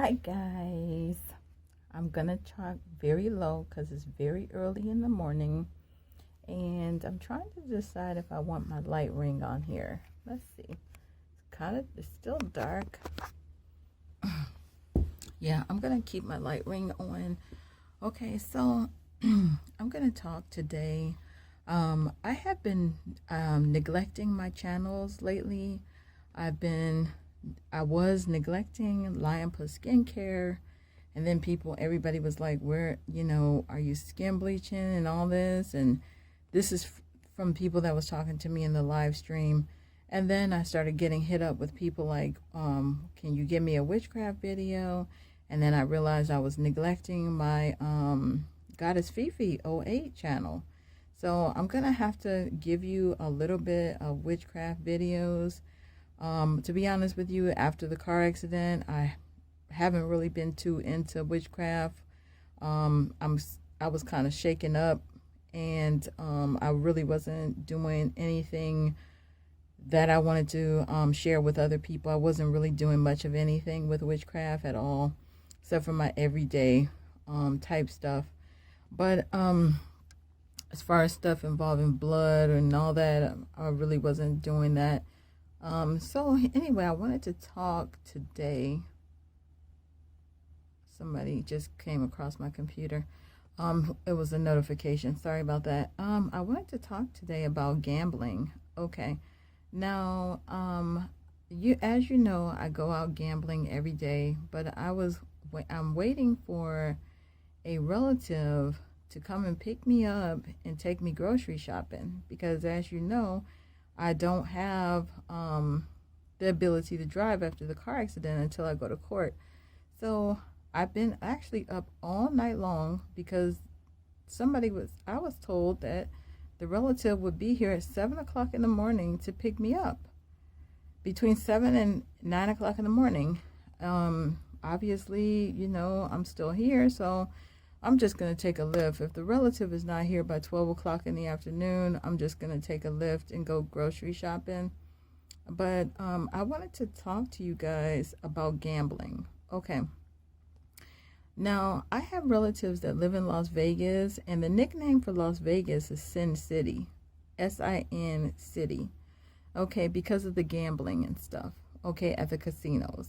Hi guys, I'm gonna talk very low because it's very early in the morning and I'm trying to decide if I want my light ring on here. Let's see. It's still dark. Yeah, I'm gonna keep my light ring on. Okay, so I'm gonna talk today. I have been neglecting my channels lately. I was neglecting Lion Plus skincare, and then everybody was like, where, are you skin bleaching and all this? And this is from people that was talking to me in the live stream. And then I started getting hit up with people like, can you give me a witchcraft video? And then I realized I was neglecting my Goddess Fifi 08 channel. So I'm going to have to give you a little bit of witchcraft videos. To be honest with you, after the car accident, I haven't really been too into witchcraft. I was kind of shaken up, and I really wasn't doing anything that I wanted to share with other people. I wasn't really doing much of anything with witchcraft at all, except for my everyday type stuff. But as far as stuff involving blood and all that, I really wasn't doing that. So anyway, I wanted to talk today. Somebody just came across my computer. It was a notification. Sorry about that. I wanted to talk today about gambling. Okay. Now, as you know, I go out gambling every day, but I'm waiting for a relative to come and pick me up and take me grocery shopping, because as you know, I don't have the ability to drive after the car accident until I go to court. So I've been actually up all night long because I was told that the relative would be here at 7 o'clock in the morning to pick me up. Between 7 and 9 o'clock in the morning. Obviously, I'm still here, so I'm just going to take a Lyft. If the relative is not here by 12 o'clock in the afternoon, I'm just going to take a Lyft and go grocery shopping. But I wanted to talk to you guys about gambling. Okay. Now, I have relatives that live in Las Vegas, and the nickname for Las Vegas is Sin City. S-I-N City. Okay, because of the gambling and stuff. Okay, at the casinos.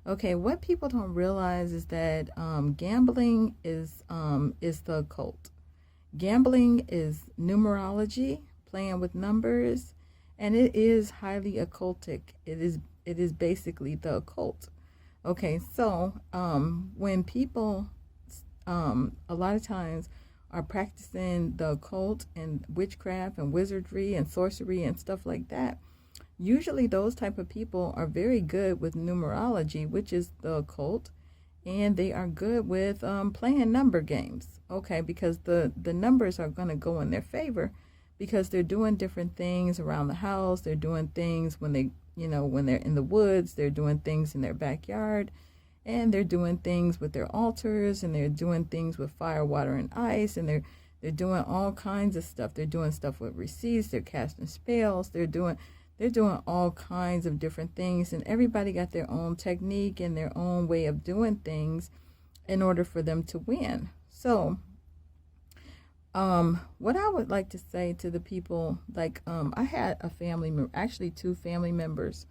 Okay, what people don't realize is that gambling is the occult. Gambling is numerology, playing with numbers, and it is highly occultic. It is basically the occult. Okay, so when people a lot of times are practicing the occult and witchcraft and wizardry and sorcery and stuff like that, usually those type of people are very good with numerology, which is the occult, and they are good with playing number games. Okay, because the numbers are going to go in their favor because they're doing different things around the house. They're doing things when they're in the woods. They're doing things in their backyard, and they're doing things with their altars, and they're doing things with fire, water, and ice, and they're doing all kinds of stuff. They're doing stuff with receipts. They're casting spells. They're doing all kinds of different things, and everybody got their own technique and their own way of doing things in order for them to win. So, what I would like to say to the people, like, I had a family member, actually 2 family members.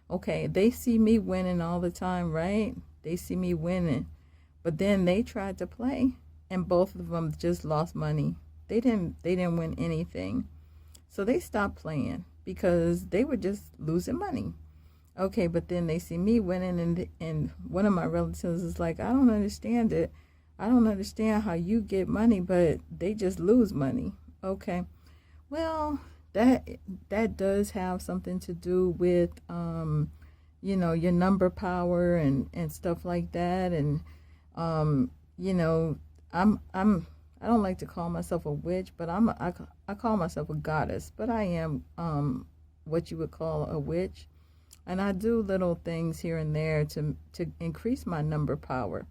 Okay, they see me winning all the time, right? They see me winning, but then they tried to play, and both of them just lost money. They didn't win anything, so they stopped playing because they were just losing money. Okay, but then they see me winning, and one of my relatives is like, I don't understand it. I don't understand how you get money, but they just lose money. Okay, well, that does have something to do with, your number power and stuff like that. And, I don't like to call myself a witch, but I call myself a goddess, but I am what you would call a witch, and I do little things here and there to increase my number power.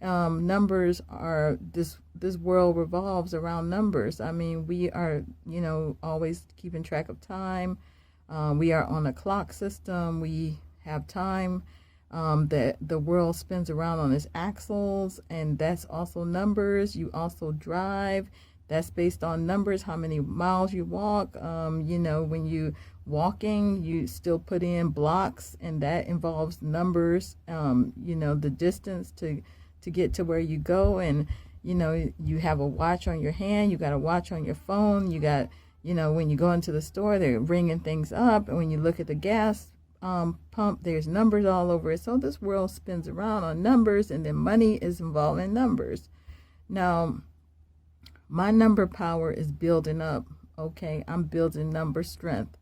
Numbers are this world revolves around numbers. I mean, we are always keeping track of time. We are on a clock system. We have time. that the world spins around on its axles, and that's also numbers. You also drive. That's based on numbers, how many miles you walk. You know, when you walking, you still put in blocks, and that involves numbers. You know, the distance to get to where you go, and you know, you have a watch on your hand, you got a watch on your phone, you got, you know, when you go into the store, they're ringing things up, and when you look at the gas pump, there's numbers all over it. So this world spins around on numbers, and then money is involved in numbers. Now, my number power is building up. Okay, I'm building number strength.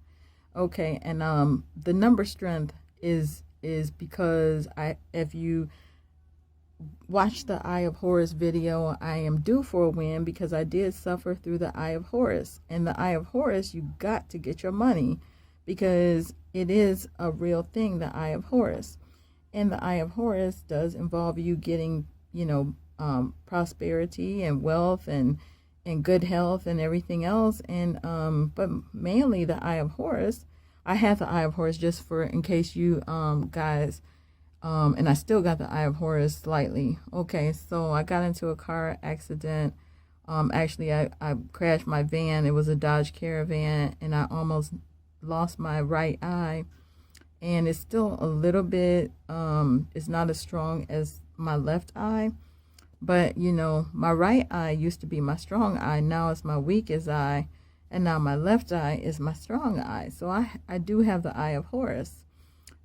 Okay, and the number strength is because if you watch the Eye of Horus video, I am due for a win because I did suffer through the Eye of Horus. And the Eye of Horus, you got to get your money because it is a real thing, the Eye of Horus. And the Eye of Horus does involve you getting, you know, prosperity and wealth and good health and everything else. And but mainly the Eye of Horus, I have the Eye of Horus just for in case you guys, and I still got the Eye of Horus slightly. Okay, so I got into a car accident. Actually, I crashed my van. It was a Dodge Caravan, and I almost lost my right eye. And it's still a little bit, it's not as strong as my left eye. But, you know, my right eye used to be my strong eye. Now it's my weakest eye. And now my left eye is my strong eye. So I do have the Eye of Horus.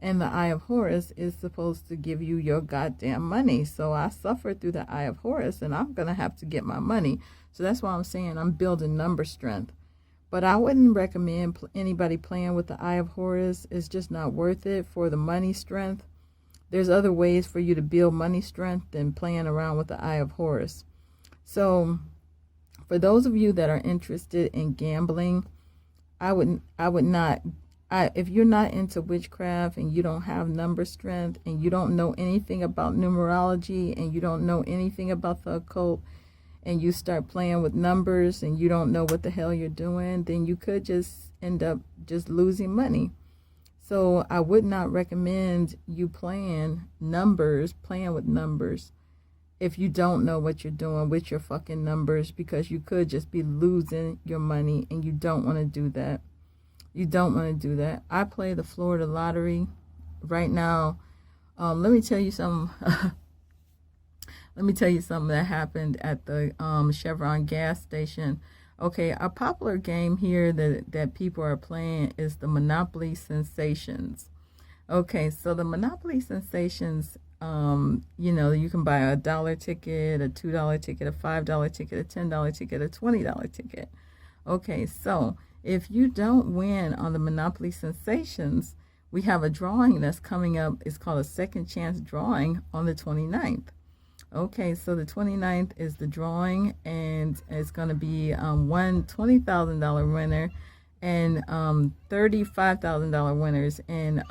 And the Eye of Horus is supposed to give you your goddamn money. So I suffered through the Eye of Horus, and I'm going to have to get my money. So that's why I'm saying I'm building number strength. But I wouldn't recommend anybody playing with the Eye of Horus. It's just not worth it for the money strength. There's other ways for you to build money strength than playing around with the Eye of Horus. So for those of you that are interested in gambling, I would not, if you're not into witchcraft and you don't have number strength and you don't know anything about numerology and you don't know anything about the occult, and you start playing with numbers and you don't know what the hell you're doing, then you could just end up just losing money. So I would not recommend you playing with numbers, if you don't know what you're doing with your fucking numbers, because you could just be losing your money, and you don't want to do that. You don't want to do that. I play the Florida lottery right now. Let me tell you something. Let me tell you something that happened at the Chevron gas station. Okay, a popular game here that people are playing is the Monopoly Sensations. Okay, so the Monopoly Sensations, you know, you can buy a $1 ticket, a $2 ticket, a $5 ticket, a $10 ticket, a $20 ticket. Okay, so if you don't win on the Monopoly Sensations, we have a drawing that's coming up. It's called a second chance drawing on the 29th. Okay, so the 29th is the drawing, and it's going to be one $20,000 winner and $35,000 winners, and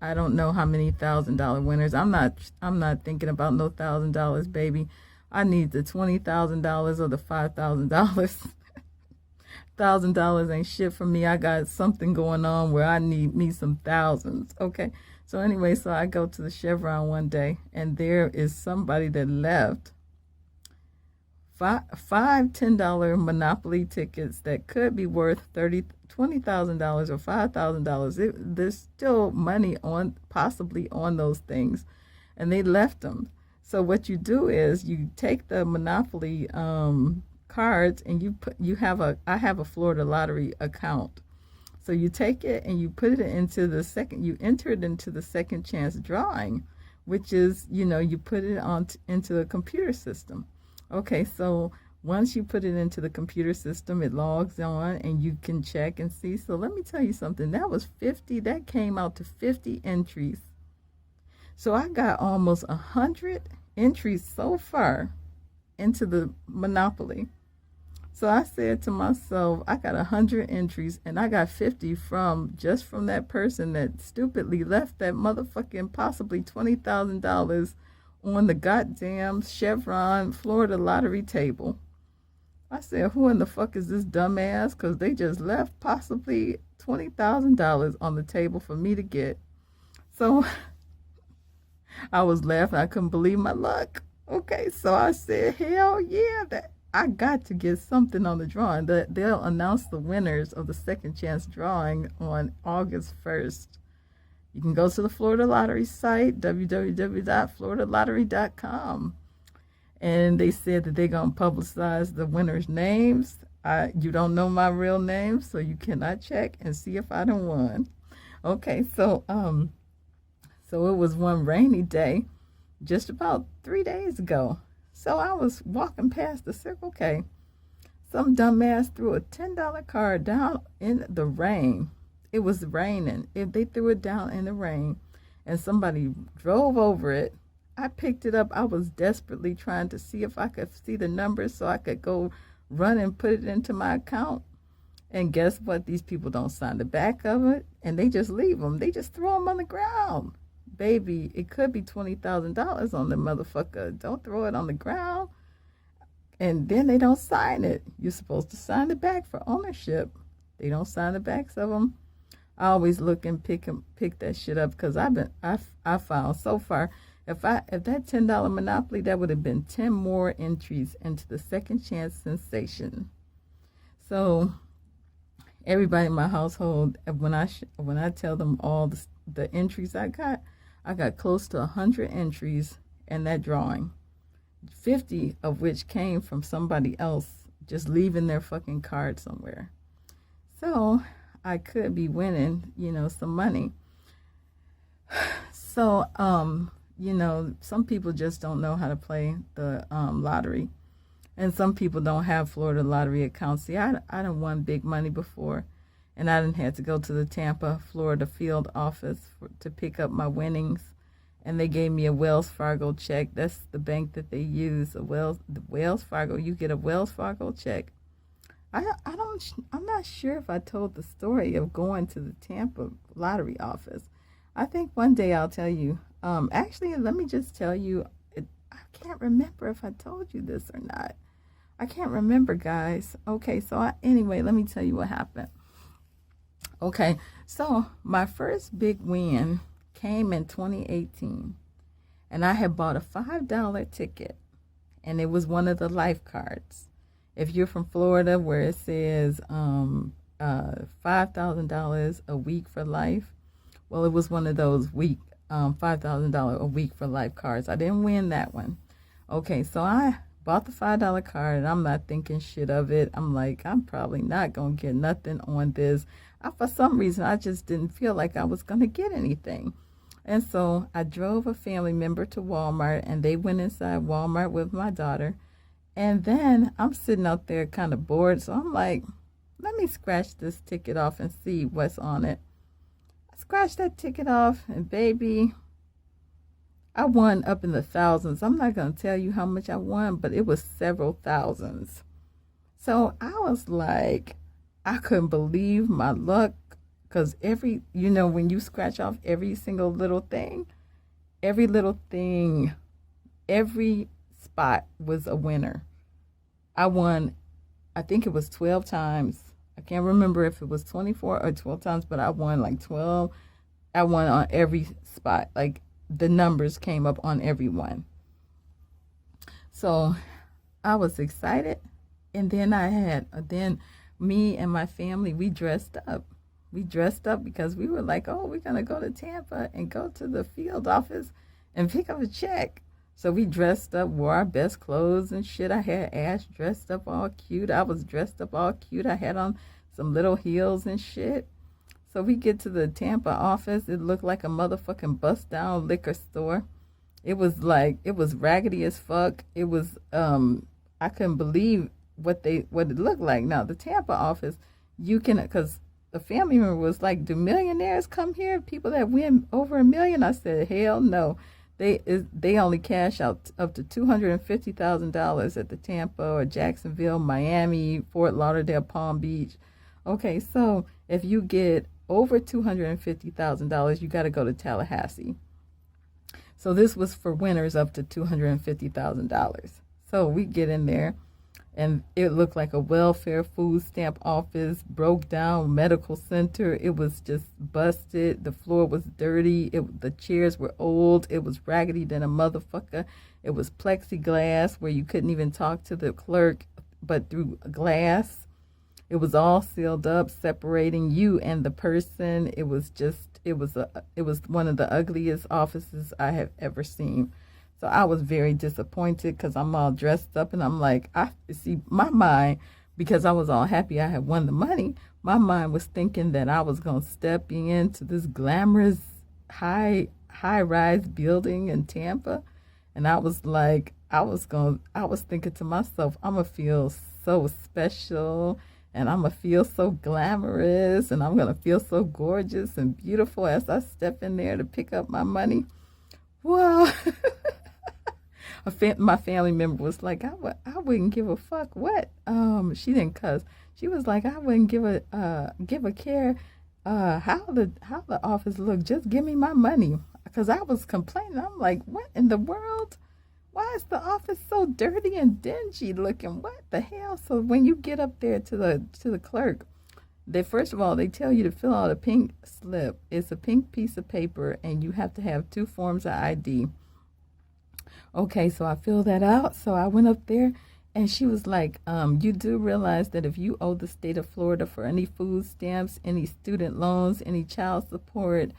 I don't know how many $1,000 winners. I'm not thinking about no $1,000, baby. I need the $20,000 or the $5,000. $1,000 ain't shit for me. I got something going on where I need me some thousands. Okay. So anyway, so I go to the Chevron one day, and there is somebody that left five $10 Monopoly tickets that could be worth $20,000 or $5,000. There's still money possibly on those things, and they left them. So what you do is you take the Monopoly cards, and I have a Florida lottery account. So you take it and you put it into you enter it into the second chance drawing, which is, you know, you put it into the computer system. Okay, so once you put it into the computer system, it logs on and you can check and see. So let me tell you something. That came out to 50 entries. So I got almost 100 entries so far into the Monopoly. So I said to myself, I got 100 entries, and I got 50 from that person that stupidly left that motherfucking possibly $20,000 on the goddamn Chevron Florida lottery table. I said, who in the fuck is this dumbass? Because they just left possibly $20,000 on the table for me to get. So I was laughing. I couldn't believe my luck. Okay, so I said, hell yeah, that I got to get something on the drawing. They'll announce the winners of the second chance drawing on August 1st. You can go to the Florida Lottery site, www.floridalottery.com. And they said that they're going to publicize the winners' names. You don't know my real name, so you cannot check and see if I done won. Okay, so it was one rainy day just about 3 days ago. So I was walking past the Circle K. Some dumbass threw a $10 card down in the rain. It was raining. If they threw it down in the rain and somebody drove over it, I picked it up. I was desperately trying to see if I could see the numbers so I could go run and put it into my account. And guess what? These people don't sign the back of it, and they just leave them. They just throw them on the ground. Baby, it could be $20,000 on the motherfucker. Don't throw it on the ground. And then they don't sign it. You're supposed to sign the back for ownership. They don't sign the backs of them. I always look and pick that shit up because I found so far, if that $10 Monopoly, that would have been 10 more entries into the second chance sensation. So everybody in my household, when I tell them all the entries I got close to 100 entries in that drawing, 50 of which came from somebody else just leaving their fucking card somewhere. So I could be winning, some money. So, some people just don't know how to play the lottery. And some people don't have Florida Lottery accounts. See, I done won big money before. And I didn't have to go to the Tampa, Florida field office to pick up my winnings. And they gave me a Wells Fargo check. That's the bank that they use, the Wells Fargo. You get a Wells Fargo check. I'm not sure if I told the story of going to the Tampa lottery office. I think one day I'll tell you. Actually, let me just tell you, I can't remember if I told you this or not. I can't remember, guys. Okay, so anyway, let me tell you what happened. Okay, so my first big win came in 2018, and I had bought a $5 ticket, and it was one of the life cards. If you're from Florida, where it says $5,000 a week for life, well, it was one of those $5,000 a week for life cards. I didn't win that one. Okay, so I bought the $5 card, and I'm not thinking shit of it. I'm like, I'm probably not going to get nothing on this. For some reason, I just didn't feel like I was going to get anything. And so I drove a family member to Walmart, and they went inside Walmart with my daughter. And then I'm sitting out there kind of bored, so I'm like, let me scratch this ticket off and see what's on it. I scratched that ticket off, and baby, I won up in the thousands. I'm not going to tell you how much I won, but it was several thousands. So I was like, I couldn't believe my luck, because when you scratch off every single little thing, every spot was a winner. I won, I think it was 12 times. I can't remember if it was 24 or 12 times, but I won like 12. I won on every spot. Like the numbers came up on every one. So I was excited. And then me and my family, we dressed up. We dressed up because we were like, oh, we're going to go to Tampa and go to the field office and pick up a check. So we dressed up, wore our best clothes and shit. I had Ash dressed up all cute. I was dressed up all cute. I had on some little heels and shit. So we get to the Tampa office. It looked like a motherfucking bust down liquor store. It was raggedy as fuck. It was, I couldn't believe what it looked like. Now, the Tampa office, because the family member was like, do millionaires come here? People that win over $1 million? I said, hell no. They only cash out up to $250,000 at the Tampa or Jacksonville, Miami, Fort Lauderdale, Palm Beach. Okay, so if you get over $250,000, you got to go to Tallahassee. So this was for winners up to $250,000. So we get in there, and it looked like a welfare food stamp office, broke down medical center. It was just busted. The floor was dirty. The chairs were old. It was raggedy than a motherfucker. It was plexiglass where you couldn't even talk to the clerk but through glass. It was all sealed up, separating you and the person. It was one of the ugliest offices I have ever seen. So I was very disappointed because I'm all dressed up and I'm like, I see my mind, because I was all happy I had won the money. My mind was thinking that I was going to step into this glamorous high-rise building in Tampa. And I was like, I was thinking to myself, I'm going to feel so special and I'm going to feel so glamorous and I'm going to feel so gorgeous and beautiful as I step in there to pick up my money. Well, my family member was like, I wouldn't give a fuck what. She didn't cuss. She was like, I wouldn't give a care how the office looked. Just give me my money. Because I was complaining. I'm like, what in the world? Why is the office so dirty and dingy looking? What the hell? So when you get up there to the clerk, first of all, they tell you to fill out a pink slip. It's a pink piece of paper, and you have to have 2 forms of ID. Okay, so I filled that out. So I went up there, and she was like, you do realize that if you owe the state of Florida for any food stamps, any student loans, any child support,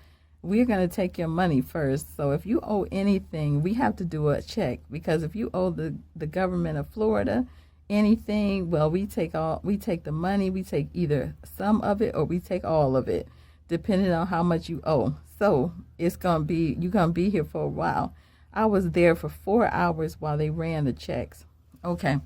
we're going to take your money first. So if you owe anything, we have to do a check, because if you owe the government of Florida anything, well, we take the money, we take either some of it or we take all of it, depending on how much you owe. So you're going to be here for a while. I was there for 4 hours while they ran the checks. Okay.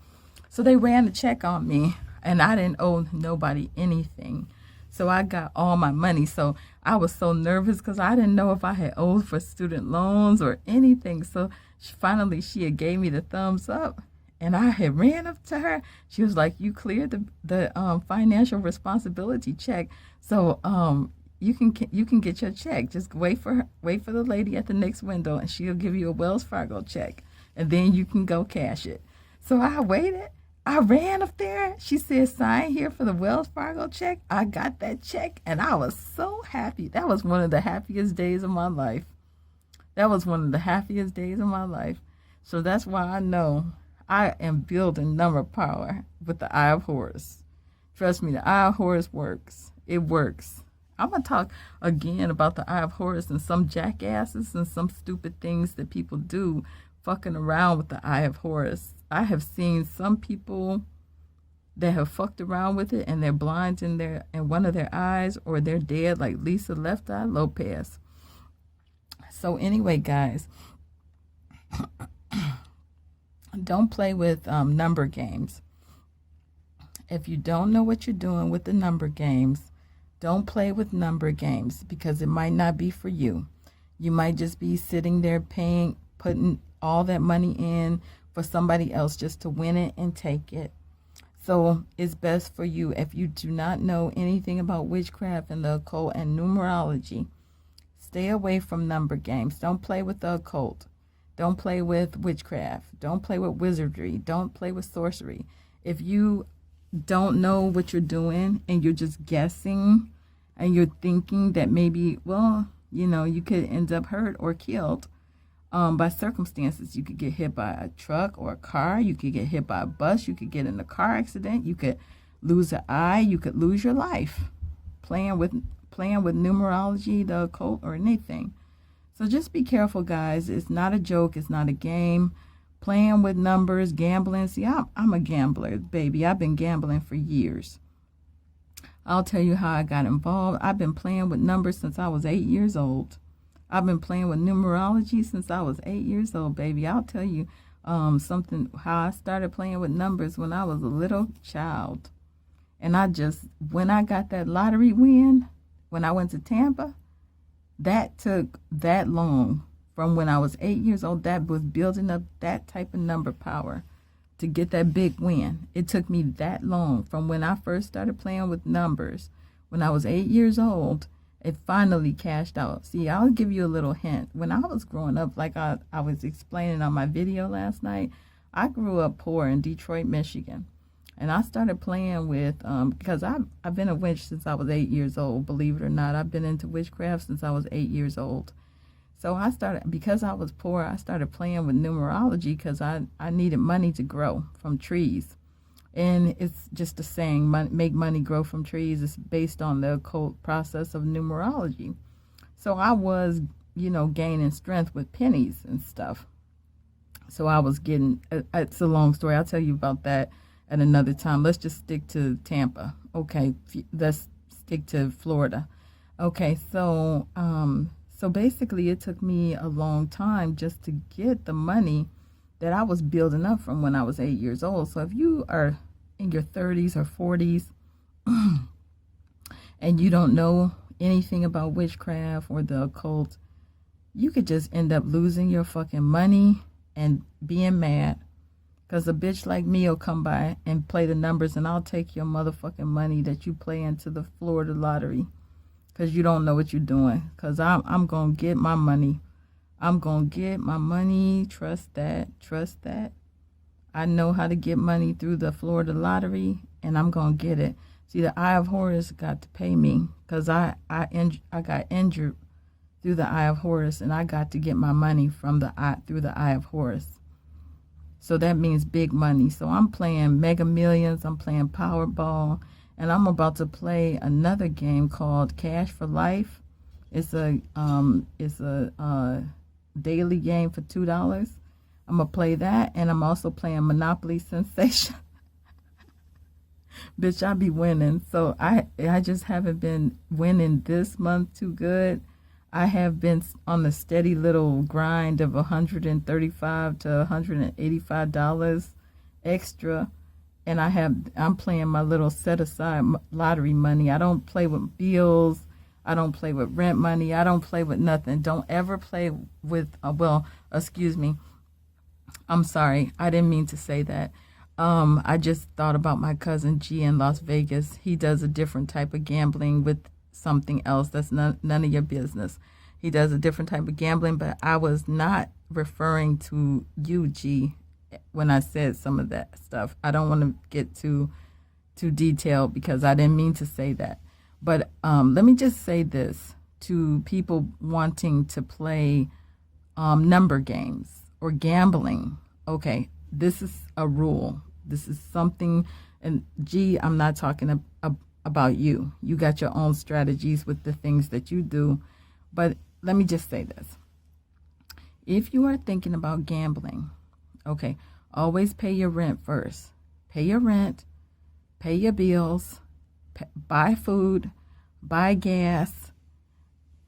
So they ran the check on me and I didn't owe nobody anything. So I got all my money. So I was so nervous because I didn't know if I had owed for student loans or anything. So finally she had gave me the thumbs up, and I had ran up to her. She was like, you cleared the financial responsibility check. So you can get your check. Just wait for the lady at the next window, and she'll give you a Wells Fargo check, and then you can go cash it. So I waited. I ran up there. She said, sign here for the Wells Fargo check. I got that check, and I was so happy. That was one of the happiest days of my life. So that's why I know I am building number power with the Eye of Horus. Trust me, the Eye of Horus works. It works. I'm going to talk again about the Eye of Horus and some jackasses and some stupid things that people do fucking around with the Eye of Horus. I have seen some people that have fucked around with it and they're blind in one of their eyes, or they're dead, like Lisa Left Eye Lopez. So anyway, guys, don't play with number games. If you don't know what you're doing with the number games, don't play with number games, because it might not be for you. You might just be sitting there putting all that money in for somebody else just to win it and take it. So it's best for you, if you do not know anything about witchcraft and the occult and numerology, stay away from number games. Don't play with the occult. Don't play with witchcraft. Don't play with wizardry. Don't play with sorcery. If you don't know what you're doing and you're just guessing and you're thinking that maybe, well, you could end up hurt or killed by circumstances. You could get hit by a truck or a car. You could get hit by a bus. You could get in a car accident. You could lose an eye. You could lose your life playing with numerology, the occult, or anything. So just be careful, guys. It's not a joke. It's not a game. Playing with numbers, gambling. See, I'm a gambler, baby. I've been gambling for years. I'll tell you how I got involved. I've been playing with numbers since I was 8 years old. I've been playing with numerology since I was 8 years old, baby. I'll tell you something, how I started playing with numbers when I was a little child. And when I got that lottery win, when I went to Tampa, that took that long. From when I was 8 years old, that was building up that type of number power to get that big win. It took me that long. From when I first started playing with numbers, when I was 8 years old, it finally cashed out. See, I'll give you a little hint. When I was growing up, like I was explaining on my video last night, I grew up poor in Detroit, Michigan. And I started playing with, because I've been a witch since I was 8 years old, believe it or not. I've been into witchcraft since I was 8 years old. So I started, because I was poor, I started playing with numerology because I needed money to grow from trees. And it's just a saying, make money grow from trees. It's based on the occult process of numerology. So I was, gaining strength with pennies and stuff. So I was getting, it's a long story. I'll tell you about that at another time. Let's just stick to Tampa. Okay, let's stick to Florida. Okay, so basically it took me a long time just to get the money that I was building up from when I was 8 years old. So if you are in your 30s or 40s and you don't know anything about witchcraft or the occult, you could just end up losing your fucking money and being mad. Because a bitch like me will come by and play the numbers, and I'll take your motherfucking money that you play into the Florida lottery. Because you don't know what you're doing. Because I'm going to get my money. I'm going to get my money. Trust that. Trust that. I know how to get money through the Florida lottery, and I'm going to get it. See, the Eye of Horus got to pay me. Because I got injured through the Eye of Horus, and I got to get my money from through the Eye of Horus. So that means big money. So I'm playing Mega Millions. I'm playing Powerball. And I'm about to play another game called Cash for Life. It's a daily game for $2. I'm gonna play that, and I'm also playing Monopoly Sensation. Bitch, I be winning. So I just haven't been winning this month too good. I have been on the steady little grind of $135 to $185 extra. And I'm playing my little set aside lottery money. I don't play with bills. I don't play with rent money. I don't play with nothing. Don't ever play with, excuse me. I'm sorry. I didn't mean to say that. I just thought about my cousin G in Las Vegas. He does a different type of gambling with something else. That's none of your business. He does a different type of gambling, but I was not referring to you, G, when I said some of that stuff. I don't want to get too detailed because I didn't mean to say that. But let me just say this to people wanting to play number games or gambling. Okay, this is a rule. This is something, and G, I'm not talking about you. You got your own strategies with the things that you do. But let me just say this. If you are thinking about gambling, okay, always pay your rent first. Pay your rent, pay your bills, buy food, buy gas,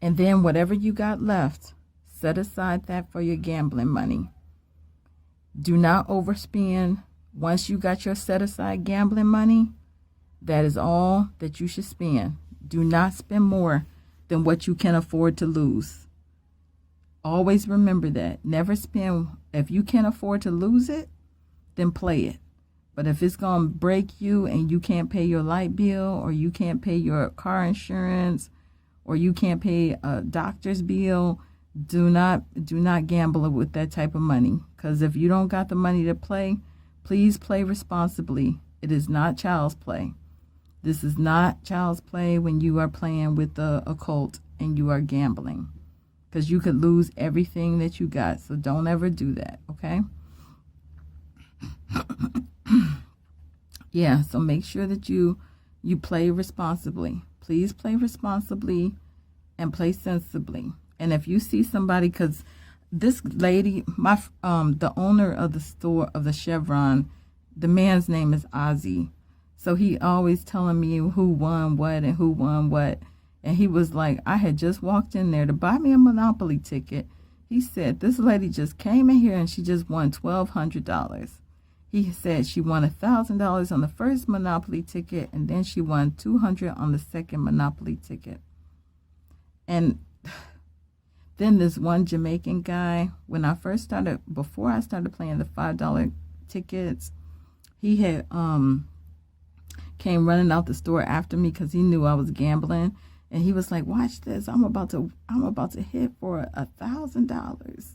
and then whatever you got left, set aside that for your gambling money. Do not overspend. Once you got your set aside gambling money, that is all that you should spend. Do not spend more than what you can afford to lose. Always remember that. Never spend. If you can't afford to lose it, then play it. But if it's going to break you and you can't pay your light bill, or you can't pay your car insurance, or you can't pay a doctor's bill, do not gamble with that type of money. Because if you don't got the money to play, please play responsibly. It is not child's play. This is not child's play when you are playing with the occult and you are gambling. Because you could lose everything that you got. So don't ever do that, okay? Yeah, so make sure that you play responsibly. Please play responsibly and play sensibly. And if you see somebody, because this lady, the owner of the store, of the Chevron, the man's name is Ozzy. So he always telling me who won what and who won what. And he was like, I had just walked in there to buy me a Monopoly ticket. He said, this lady just came in here and she just won $1,200. He said she won $1,000 on the first Monopoly ticket, and then she won $200 on the second Monopoly ticket. And then this one Jamaican guy, before I started playing the $5 tickets, he had came running out the store after me because he knew I was gambling, and he was like, "Watch this! I'm about to hit for $1,000."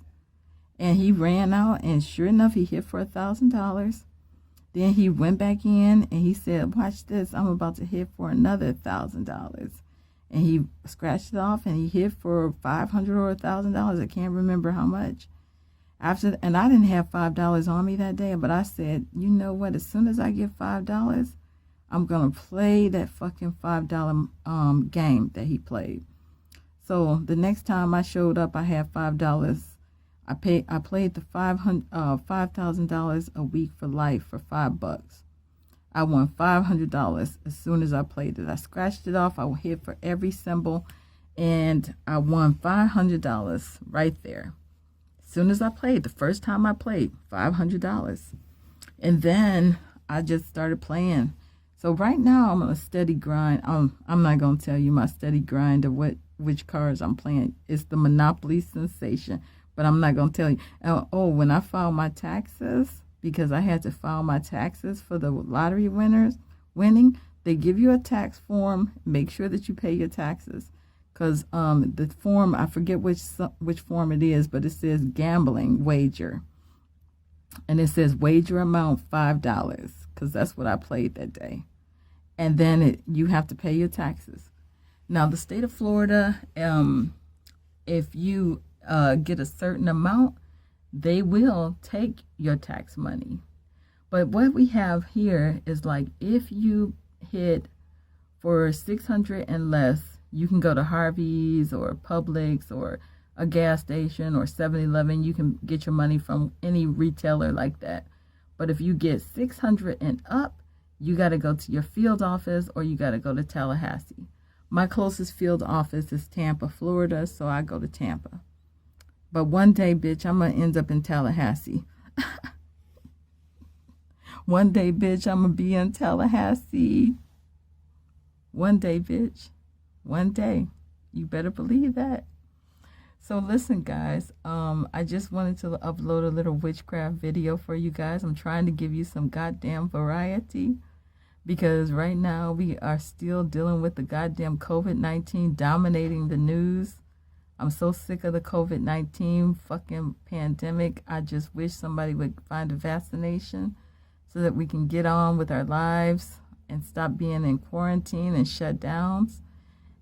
And he ran out, and sure enough, he hit for $1,000. Then he went back in and he said, watch this, I'm about to hit for another $1,000. And he scratched it off and he hit for $500 or $1,000. I can't remember how much. And I didn't have $5 on me that day, but I said, you know what, as soon as I get $5, I'm going to play that fucking $5 game that he played. So the next time I showed up, I had $5. I played the $5,000 a week for life for $5. I won $500 as soon as I played it. I scratched it off. I hit for every symbol, and I won $500 right there. As soon as I played, the first time I played, $500. And then I just started playing. So right now I'm on a steady grind. I'm not going to tell you my steady grind of which cards I'm playing. It's the Monopoly sensation, but I'm not going to tell you. When I filed my taxes, because I had to file my taxes for the lottery winning, they give you a tax form. Make sure that you pay your taxes. Because the form, I forget which form it is, but it says gambling wager. And it says wager amount $5, because that's what I played that day. And then you have to pay your taxes. Now, the state of Florida, if you get a certain amount, they will take your tax money. But what we have here is like, if you hit for 600 and less, you can go to Harvey's or Publix or a gas station or 7-Eleven. You can get your money from any retailer like that. But if you get 600 and up, you got to go to your field office or you got to go to Tallahassee. My closest field office is Tampa, Florida, so I go to Tampa. But one day, bitch, I'm going to end up in Tallahassee. One day, bitch, I'm going to be in Tallahassee. One day, bitch. One day. You better believe that. So listen, guys, I just wanted to upload a little witchcraft video for you guys. I'm trying to give you some goddamn variety, because right now we are still dealing with the goddamn COVID-19 dominating the news. I'm so sick of the COVID-19 fucking pandemic. I just wish somebody would find a vaccination so that we can get on with our lives and stop being in quarantine and shutdowns.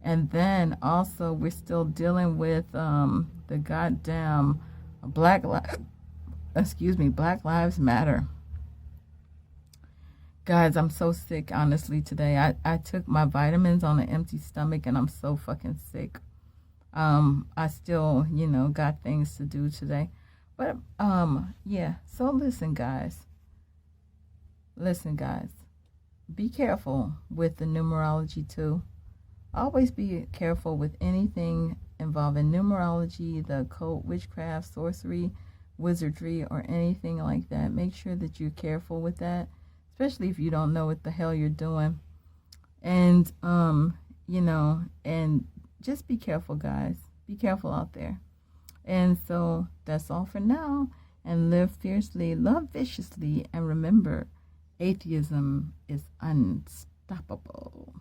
And then also we're still dealing with the goddamn Black Lives Matter. Guys, I'm so sick, honestly, today. I took my vitamins on an empty stomach and I'm so fucking sick. I still, got things to do today. But, yeah. So listen, guys. Be careful with the numerology, too. Always be careful with anything involving numerology, the occult, witchcraft, sorcery, wizardry, or anything like that. Make sure that you're careful with that, especially if you don't know what the hell you're doing. And, and just be careful, guys. Be careful out there. And so that's all for now. And live fiercely, love viciously, and remember, atheism is unstoppable.